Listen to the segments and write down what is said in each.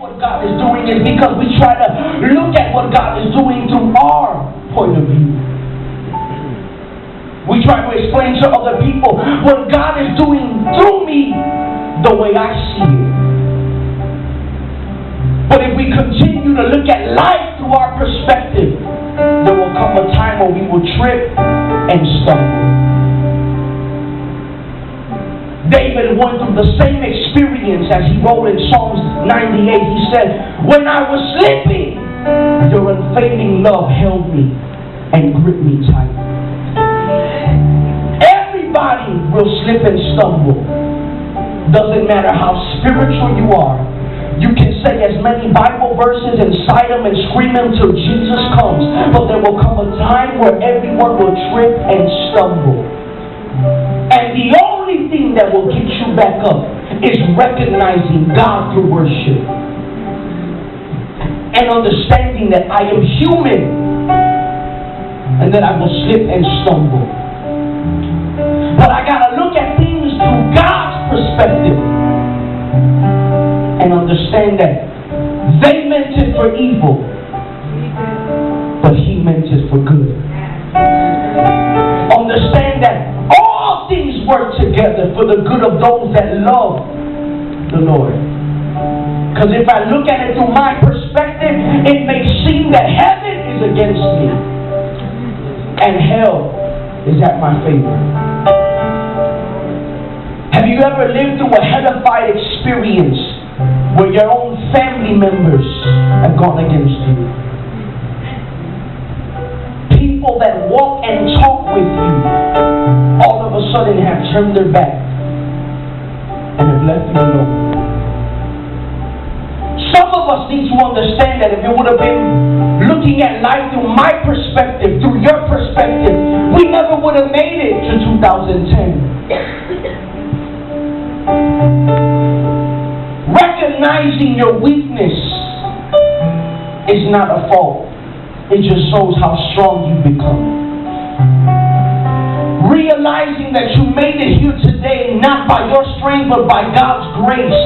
what God is doing is because we try to look at what God is doing through our point of view. We try to explain to other people what God is doing through me the way I see it. But if we continue to look at life through our perspective, there will come a time when we will trip and stumble. David went through the same experience as he wrote in Psalms 98. He said, when I was sleeping, your unfailing love held me and gripped me tight. Everybody will slip and stumble. Doesn't matter how spiritual you are. You can say as many Bible verses and cite them and scream them till Jesus comes. But there will come a time where everyone will trip and stumble. And the only thing that will get you back up is recognizing God through worship. And understanding that I am human. And that I will slip and stumble. But I gotta look at things through God's perspective. And understand that they meant it for evil, but He meant it for good. Understand that all things work together for the good of those that love the Lord. Because if I look at it through my perspective, it may seem that heaven is against me and hell is at my favor. Have you ever lived through a hellified experience where your own family members have gone against you? People that walk and talk with you all of a sudden have turned their back and have left you alone. Some of us need to understand that if it would have been looking at life through my perspective, through your perspective, we never would have made it to 2010. Recognizing your weakness is not a fault. It just shows how strong you become. Realizing that you made it here today not by your strength but by God's grace.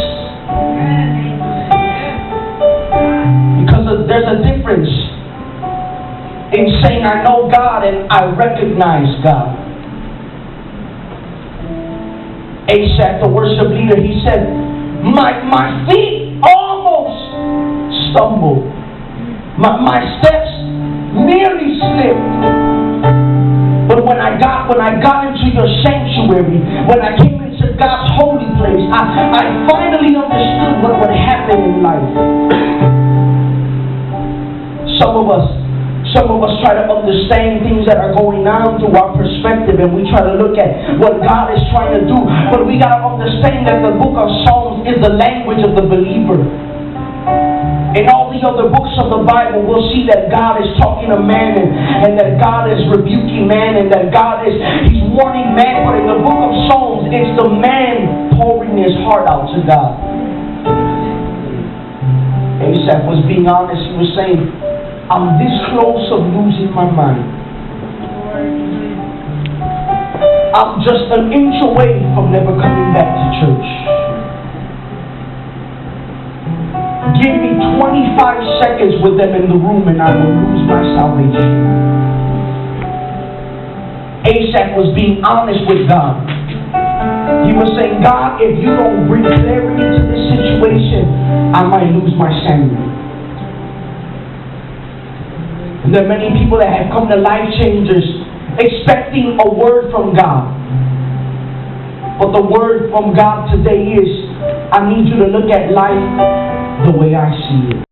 Because there's a difference in saying I know God and I recognize God. Asaph, the worship leader, he said, my feet almost stumbled. My steps nearly slipped. But when I got into your sanctuary, when I came into God's holy place, I finally understood what would happen in life. Some of us try to understand things that are going on through our perspective, and we try to look at what God is trying to do. But we got to understand that the book of Psalms is the language of the believer. In all the other books of the Bible, we'll see that God is talking to man and that God is rebuking man and that He's warning man. But in the book of Psalms, it's the man pouring his heart out to God. Asaph was being honest. He was saying, I'm this close of losing my mind. I'm just an inch away from never coming back to church. Give me 25 seconds with them in the room and I will lose my salvation. Asaph was being honest with God. He was saying, God, if you don't bring clarity to this situation, I might lose my sanity. And there are many people that have come to Life Changers expecting a word from God. But the word from God today is, I need you to look at life the way I see it.